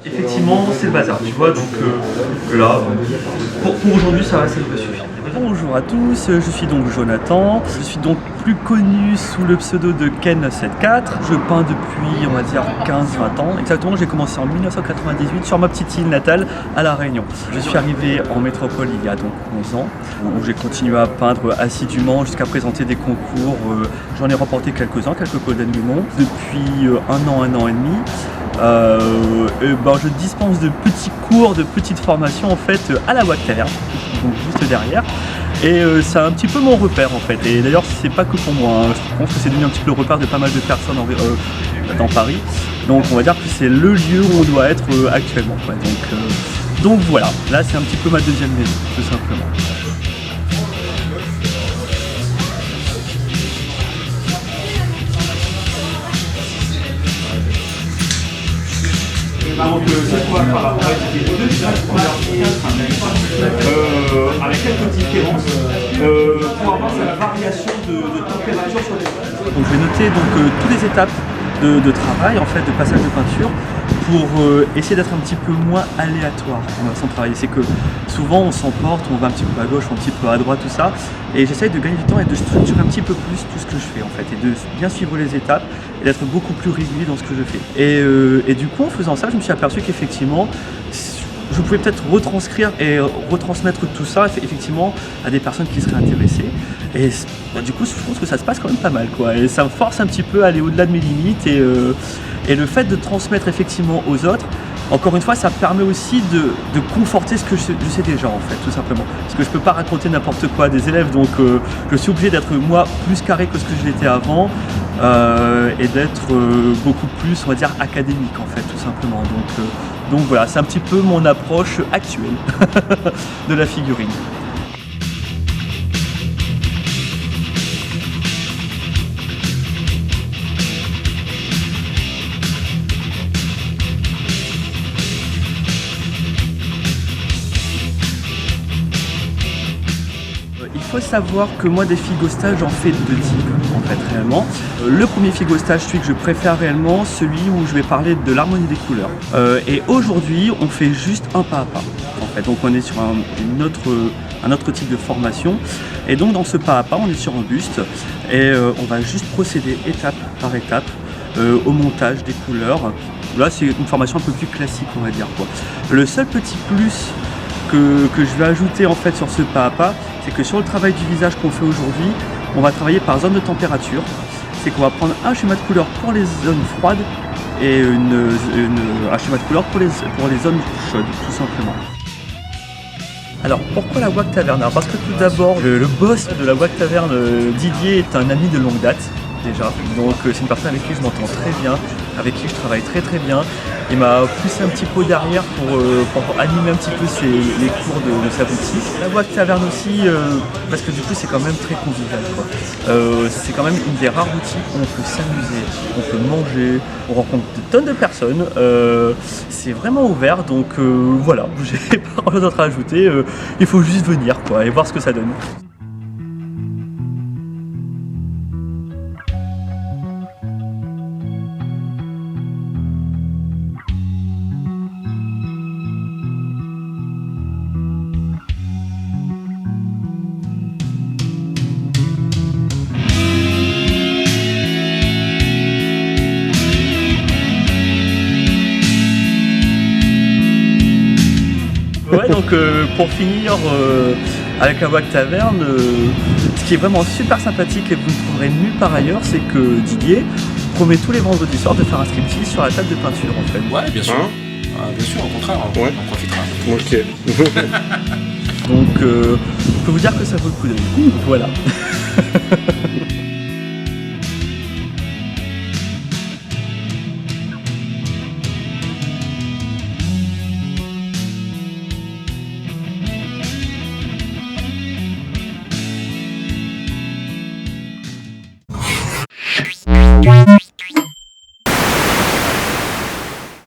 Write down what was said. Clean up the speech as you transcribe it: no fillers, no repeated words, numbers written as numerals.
Effectivement, c'est le bazar, tu vois, donc là, pour aujourd'hui, ça devrait suffire. Bonjour à tous, je suis donc Jonathan, je suis donc plus connu sous le pseudo de Ken74. Je peins depuis, on va dire, 15-20 ans. Exactement, j'ai commencé en 1998 sur ma petite île natale à La Réunion. Je suis arrivé en métropole il y a donc 11 ans, où j'ai continué à peindre assidûment jusqu'à présenter des concours. J'en ai remporté quelques-uns, quelques Golden Lemon. Depuis un an et demi, je dispense de petits cours, de petites formations en fait à la Wack Taverne, donc juste derrière. Et c'est un petit peu mon repère en fait. Et d'ailleurs c'est pas que pour moi, hein. Je pense que c'est devenu un petit peu le repère de pas mal de personnes dans Paris. Donc on va dire que c'est le lieu où on doit être actuellement, quoi. Donc voilà, là c'est un petit peu ma deuxième maison, tout simplement. Donc cette fois par rapport à les deux visages, avec quelques différences pour avoir la variation de température sur les visages. Donc je vais noter donc toutes les étapes de travail, en fait, de passage de peinture, pour essayer d'être un petit peu moins aléatoire dans ma façon de travailler. C'est que souvent on s'emporte, on va un petit peu à gauche, un petit peu à droite, tout ça, et j'essaye de gagner du temps et de structurer un petit peu plus tout ce que je fais en fait, et de bien suivre les étapes et d'être beaucoup plus régulier dans ce que je fais. Et du coup, en faisant ça, je me suis aperçu qu'effectivement, je pouvais peut-être retranscrire et retransmettre tout ça effectivement à des personnes qui seraient intéressées. Et du coup, je pense que ça se passe quand même pas mal, quoi. Et ça me force un petit peu à aller au-delà de mes limites. Et le fait de transmettre effectivement aux autres, encore une fois, ça permet aussi de conforter ce que je sais déjà, en fait, tout simplement. Parce que je peux pas raconter n'importe quoi à des élèves, donc je suis obligé d'être, moi, plus carré que ce que je l'étais avant, et d'être beaucoup plus, on va dire, académique, en fait, tout simplement. Donc voilà, c'est un petit peu mon approche actuelle de la figurine. Il faut savoir que moi des figostage j'en fais deux types en fait réellement. Le premier figostage, celui que je préfère réellement, celui où je vais parler de l'harmonie des couleurs. Et aujourd'hui on fait juste un pas à pas en fait. Donc on est sur un autre type de formation. Et donc dans ce pas à pas on est sur un buste et on va juste procéder étape par étape au montage des couleurs. Là c'est une formation un peu plus classique on va dire, quoi. Le seul petit plus que je vais ajouter en fait sur ce pas à pas, c'est que sur le travail du visage qu'on fait aujourd'hui, on va travailler par zone de température. C'est qu'on va prendre un schéma de couleur pour les zones froides et un schéma de couleur pour les zones chaudes, tout simplement. Alors pourquoi la Wack Taverne? Parce que tout d'abord, le boss de la Wack Taverne, Didier, est un ami de longue date déjà. Donc c'est une personne avec qui je m'entends très bien, avec qui je travaille très bien. Il m'a poussé un petit peu derrière pour animer un petit peu les cours de sa boutique. La Wack Taverne aussi, parce que du coup c'est quand même très convivial, quoi. C'est quand même une des rares boutiques où on peut s'amuser, on peut manger, on rencontre de tonnes de personnes. C'est vraiment ouvert, donc voilà, j'ai pas grand chose d'autre à ajouter. Il faut juste venir, quoi, et voir ce que ça donne. Ouais, donc pour finir avec la Wack Taverne, ce qui est vraiment super sympathique et que vous ne trouverez nulle part ailleurs, c'est que Didier promet tous les vendredis soirs de faire un striptease sur la table de peinture en fait. Ouais, bien sûr. Hein? Bien sûr, au contraire, Ouais. on profitera. Ok. Donc je peux vous dire que ça vaut le coup d'œil. Voilà.